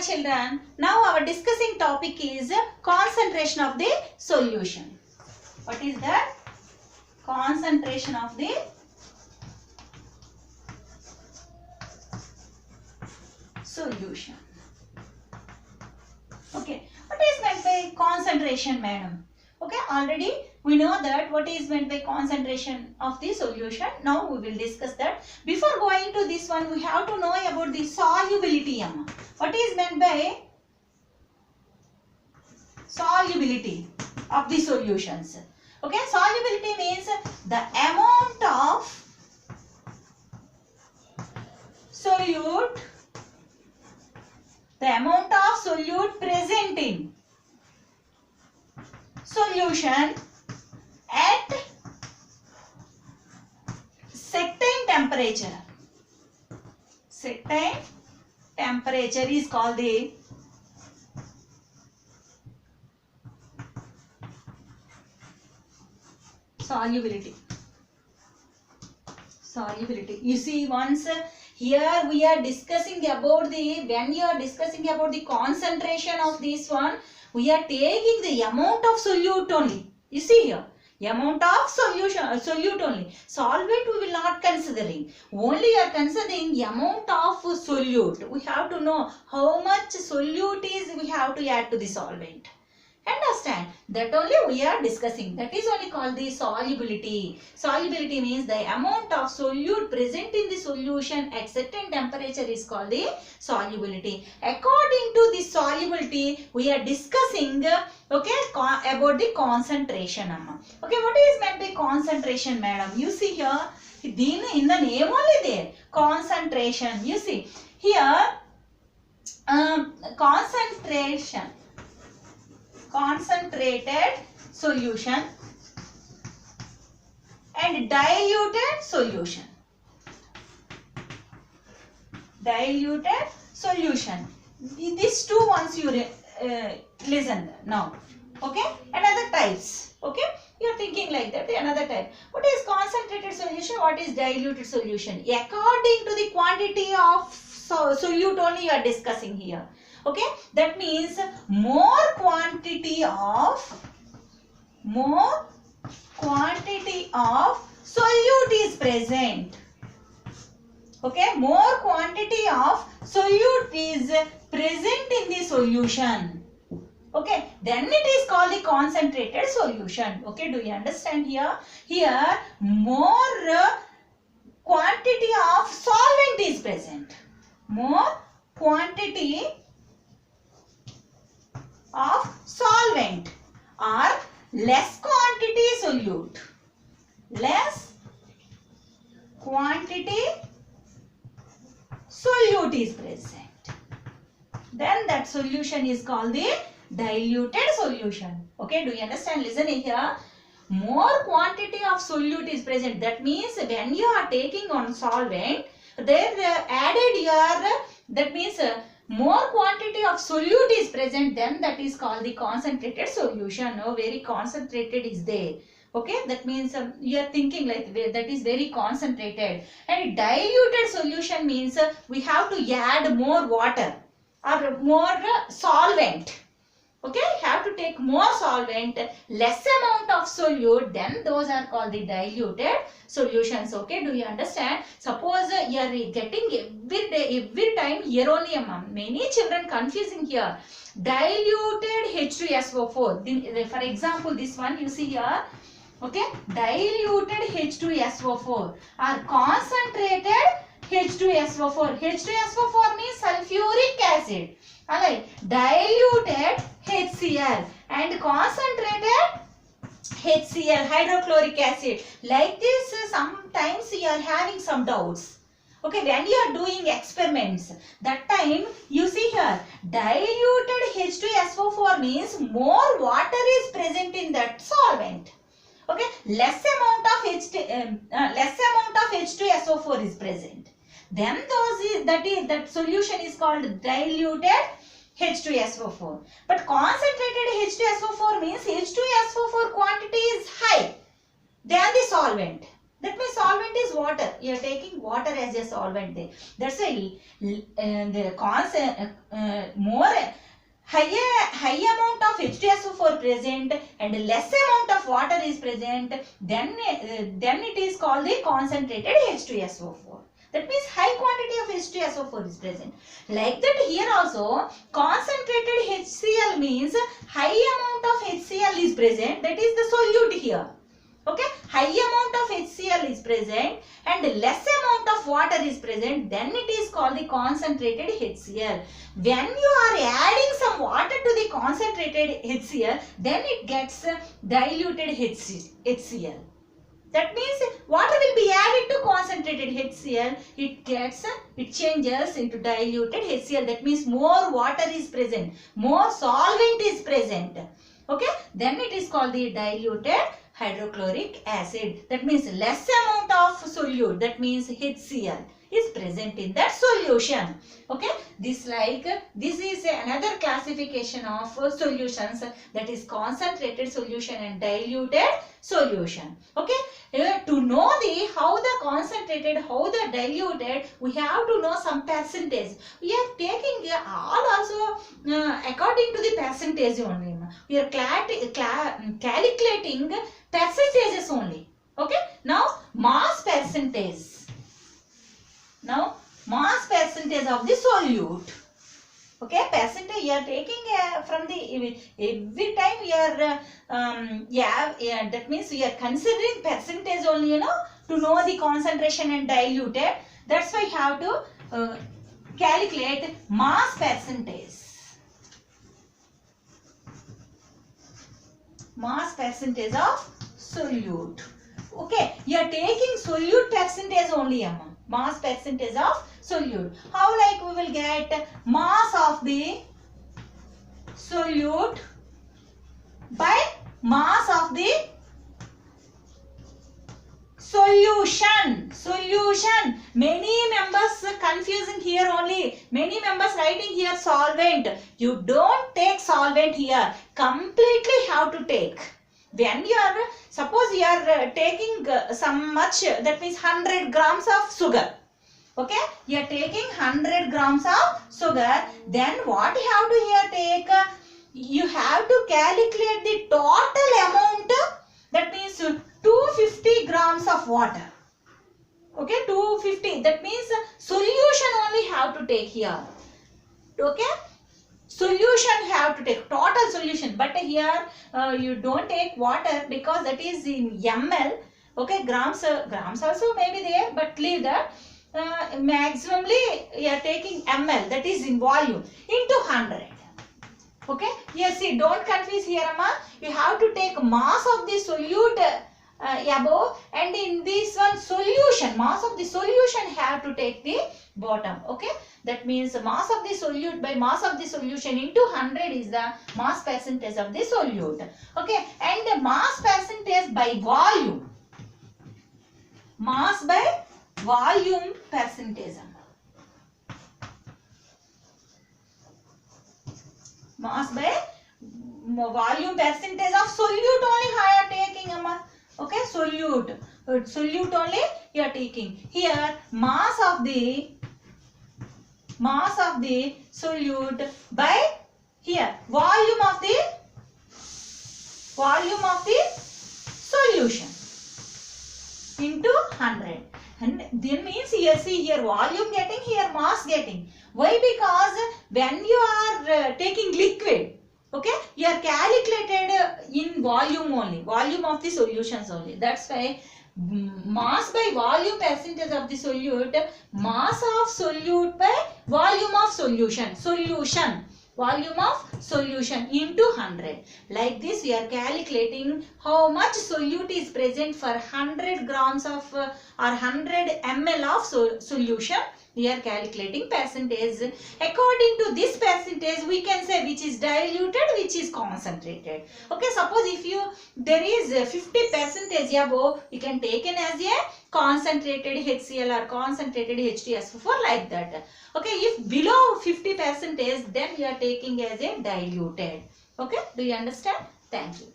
children. Now our discussing topic is concentration of the solution. What is that? Concentration of the solution. Okay, what is meant by concentration, madam? Okay, already we know that what is meant by concentration of the solution. Now we will discuss that. Before going to this one, we have to know about the solubility. What is meant by solubility of the solutions? Okay, solubility means the amount of solute, present in solution at certain temperature. Certain temperature is called the solubility. Solubility. You see, once here we are discussing about the, when you are discussing about the concentration of this one, we are taking the amount of solute only. You see here, amount of solute only. Solvent we will not considering. Only you are considering the amount of solute. We have to know how much solute is we have to add to the solvent. Understand? That only we are discussing. That is only called the solubility. Solubility means the amount of solute present in the solution at certain temperature is called the solubility. According to the solubility, we are discussing okay, about the concentration. Okay, what is meant by concentration, madam? You see here, in the name only there, concentration. You see here, concentration. Concentrated solution and diluted solution. Diluted solution. These two ones you listen now. Okay. Another types. Okay. You are thinking like that. Another type. What is concentrated solution? What is diluted solution? According to the quantity of solute only you are discussing here. Okay, that means more quantity of solute is present. Okay, more quantity of solute is present in the solution. Okay, then it is called the concentrated solution. Okay, do you understand here? Here, more quantity of solvent is present. More quantity of solvent or less quantity solute. Less quantity solute is present. Then that solution is called the diluted solution. Okay, do you understand? Listen here. More quantity of solute is present. That means when you are taking on solvent, there added your, that means more quantity of solute is present, then that is called the concentrated solution. Oh, very concentrated is there. Okay, that means you are thinking like that is very concentrated. And diluted solution means we have to add more water or more solvent. Okay, have to take more solvent, less amount of solute, then those are called the diluted solutions. Okay, do you understand? Suppose you are getting every time here only, many children confusing here. Diluted H2SO4. For example, this one you see here. Okay, diluted H2SO4 or concentrated H2SO4. H2SO4 means sulfuric acid. Alright, diluted HCl and concentrated HCl, hydrochloric acid. Like this, sometimes you are having some doubts. Okay, when you are doing experiments, that time you see here, diluted H2SO4 means more water is present in that solvent. Okay, less amount of H2SO4 is present. Then that solution is called diluted H2SO4. But concentrated H2SO4 means H2SO4 quantity is high than the solvent. That means solvent is water. You are taking water as a solvent there. That's why the concept more high amount of H2SO4 present and less amount of water is present, then it is called the concentrated H2SO4. That means high quantity of H2SO4 is present. Like that here also, concentrated HCl means high amount of HCl is present. That is the solute here. Okay, high amount of HCl is present and less amount of water is present, then it is called the concentrated HCl. When you are adding some water to the concentrated HCl, then it gets diluted HCl. That means water will be added to concentrated HCl, it changes into diluted HCl. That means more water is present, more solvent is present. Okay, then it is called the diluted hydrochloric acid. That means less amount of solute, that means HCl is present in that solution. Okay, this is another classification of solutions, that is concentrated solution and diluted solution. Okay, to know how the concentrated, how the diluted, we have to know some percentage. We are taking all also according to the percentage only. We are calculating percentages only. Okay, now mass percentage. Now mass percentage of the solute. Okay, percentage you are taking from the every time you are that means we are considering percentage only, to know the concentration and diluted. That's why you have to calculate mass percentage. Mass percentage of solute. Okay, you are taking solute percentage only, Amma. Mass percentage of solute. How like we will get mass of the solute by mass of the solution. Solution. Many members confusing here only. Many members writing here solvent. You don't take solvent here. Completely have to take. When you are, suppose you are taking some much, that means 100 grams of sugar. Okay, you are taking 100 grams of sugar. Then what you have to here take? You have to calculate the total amount. That means 250 grams of water. Okay, 250. That means solution only have to take here. Okay. Solution have to take total solution, but here you don't take water because that is in ml. Okay, grams also may be there, but leave that. Maximally you are taking ml, that is in volume, into 100. Okay, yes, see, don't confuse here, Amma. You have to take mass of the solute above, and in this one solution, mass of the solution have to take the bottom. Okay, that means mass of the solute by mass of the solution into 100 is the mass percentage of the solute. Okay, and the mass percentage by volume. Mass by volume percentage. Mass by volume percentage of solute only I am taking, Amma. Okay, solute. Solute only you are taking. Here mass of the solute by here volume of the solution into 100. And then means here, see, here volume getting, here mass getting. Why? Because when you are taking liquid, okay, you are calculated in volume only, volume of the solutions only. That's why mass by volume percentage of the solute, mass of solute by volume of solution, volume of solution into 100. Like this we are calculating how much solute is present for 100 grams of or 100 ml of solution. We are calculating percentage. According to this percentage we can say which is diluted, which is concentrated. Okay, suppose if there is 50% above, you can take it as a concentrated HCl or concentrated H2SO4 like that. Okay, if below 50%, then you are taking as a diluted. Okay, do you understand? Thank you.